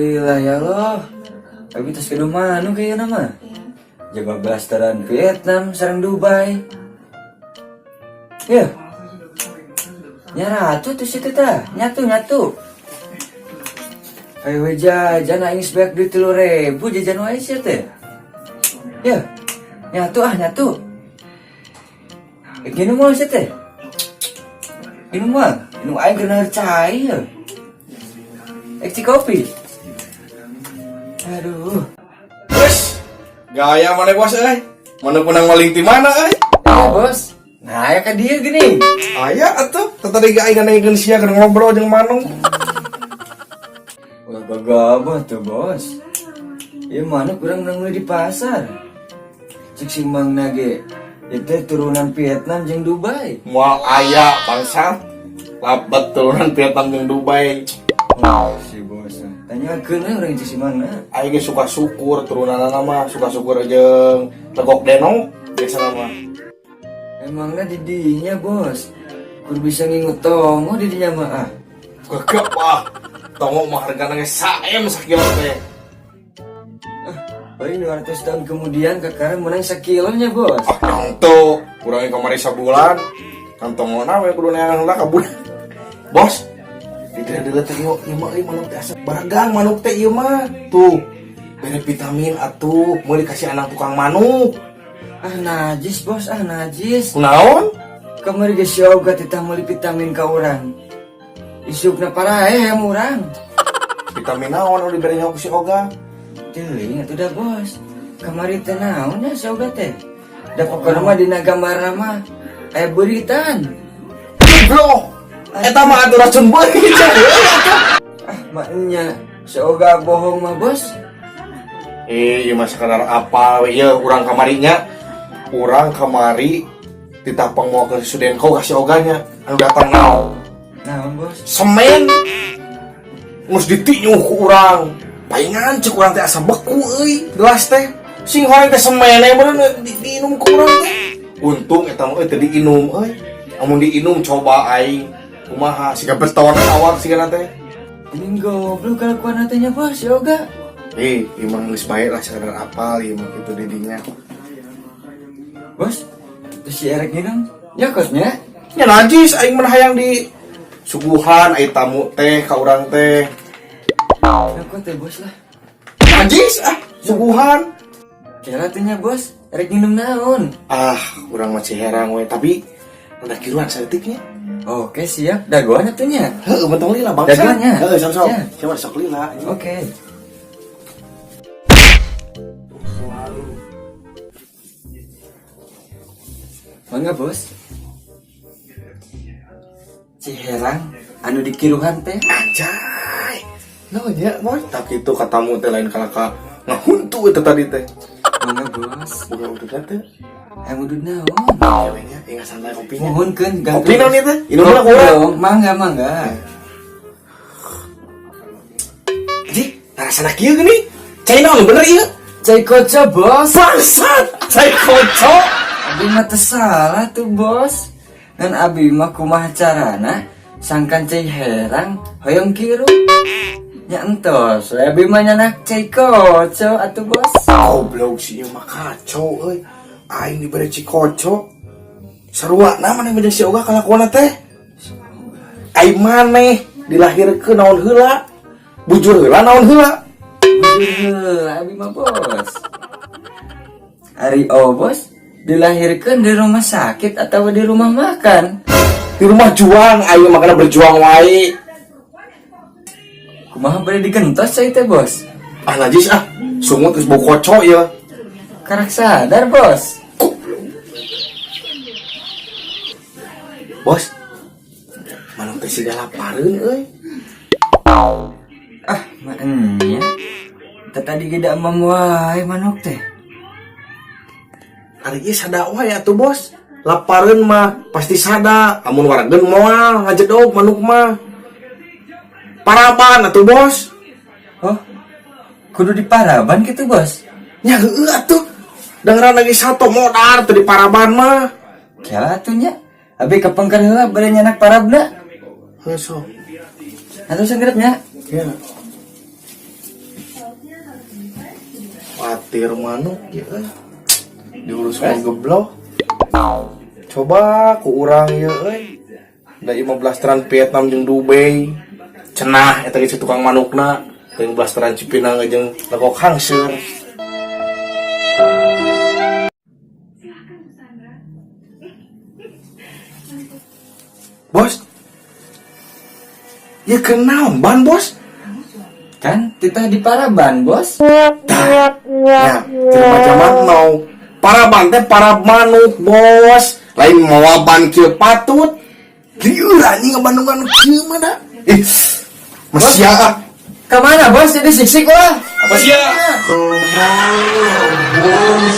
Alhamdulillah ya Allah. Abi tas ke mana kayak nama? Jaga blasteran Vietnam sareng Dubai. Ya. Nyaratu tuh situ tah, nyatu. Ayo jajan aing sebanyak duit 3.000 jajan wae sia teh. Ya. Nyatu. Gini mau sia teh. Minum aing kena cair. Ekci kopi. Aduh. Bos, gaya mana bos Mana punang maling di mana Bos. Nah, ya kan dia gini. Aya atuh, tadi gaya kan aing sia kan ngobrol jeung Manung. Wah, gagabah tuh, Bos. Ya mana kurang nang di pasar. Cik si Mang Nage. Itu turunan Vietnam jeung Dubai. Moal aya bangsa. Labat turunan Vietnam jeung Dubai. Si Bos. Tanyakeun urang cik si Mang na. Aing ge suka syukur turunanna mah, suka syukur jeung tegok denong biasa mah. Emangnya di dinya, Bos. Kur bisa ngingut tongo di dinya mah ah. Gagap ah. Tongo mah hargana ge saem sakilo teh. Baru 200 tahun kemudian kakaran menang sekilonya, Bos. Ah, tuh, kurangnya kemarin sebulan. Kantongona we kudu neangan heula ka budak. Bos, dilihat teh yuk, ieu mah manuk teh asap baragang manuk teh ieu mah. Tuh, bere vitamin atuh, mau dikasih anak tukang manuk. Ah najis, Bos, najis. Kunaon? Kamari ge sioga titah meuli vitamin ka urang. Isukna parahe hem urang. Vitamin naon anu dibere nyawa ku si Oga? Teuing atuh dah, Bos. Kamari teh naon ya sioga teh? Da pokona mah dina gambar mah aya beuritan. Bro, eta mah atuh racun beuri. Ah, maknya sioga bohong mah, Bos. Ieu mah sekedar apa we ieu urang kamarinya. Urang kamari ditapang mau ke Sudenko kasih oganya anu datang naon. Naon, Bos? Semen mus ditinyuh ku urang paingan cek urang teh asa beku euy gelas teh sing horeng teh semene bener diinum ku urang teh untung eta mah teh diinum euy amun diinum coba aing kumaha siga beton awak sigana teh Ini goblok kalakuan teh nya, Bos, sioga. emang geus bae lah sadar apal ieu mah kitu didinya Bos, terus si Erek nginum nyokotnya. nya najis aing mah hayang di suguhan aya tamu teh ka urang teh Nyokot teh, Bos lah. najis suguhan. Kira teh nya, Bos, Erek nginum naon? Urang masih herang we, tapi udah kiruan saeutiknya. Oke, siap. Dagoan atuh nya. Heeh, bentong lila bangsa. Dagoannya. Heeh, sok-sok. Ya. Coba sok lila. Oke. Mangga, Bos. Ciherang anu dikiruhan teh. Anjay. Naon nya, Bos? Tak kitu katamu teh lain kalaka ngahuntu eta tadi teh. Mangga, Bos. Bukan udutna teh. Aya udud naon? Ceweknya ingat santai kopinya. Mohonkeun Kopi naon ieu teh? Inum lah urang. Mangga. Jadi, rasana kieu geuning. Cai naon bener ieu? Cai koco, Bos. Bangsat. Cai koco. Abi mah teu salah tuh, Bos. Ngan abi mah kumaha carana sangkan cai herang hoyong kiru. Nya entos, abi mah nyanak cai koco atuh, Bos. Goblok sih ieu mah kacau euy. Aing dibere cikoco. Sarua na mana menjadi si Oga kalakuan teh? Aing maneh dilahirkeun naon heula? Bujur heula naon heula? Abi mah, Bos. Ari Bos dilahirkan di rumah sakit atau di rumah makan? Di rumah juang, aing makana berjuang wae. Kumaha bari digentos cai teh, Bos? Najis sungut geus bau koco ieu. Karak sadar, Bos. Bos. Manuk teh siga lapareun euy. Makanya tadi geda emang wae manuk teh. Ari ieu sada wae atuh, Bos. Lapareun mah pasti sada, amun warageun moal ngajedog manuk mah. Paraban atuh, Bos. Oh, kudu di Paraban gitu, Bos. Nya heueuh atuh. Dengeran lagi satu modar teh di Paraban mah. Kela atunya. Abi kapengkeun heula bari nyanak parabna. Heuh sok. Atuh sanggeupnya. Ya. patir manuk ya. Diurus ku geblok. Coba ku urang ya euy. Da 15 teran Vietnam jeung Dubai. Cenah eta ge si tukang manukna. 15 teran Cipinang jeung lekok hangseur. Bos. Ya kenaon ban bos? Kan kita di Paraban, Bos. Ya, tidak zaman mau paraban teh para manuk bos, lain mau ban kieu patut. Lieur anjing ngabandungan kieu mah da. Masih ya. Kemana, Bos? Jadi siksik lah. Apa sih ya? Bos,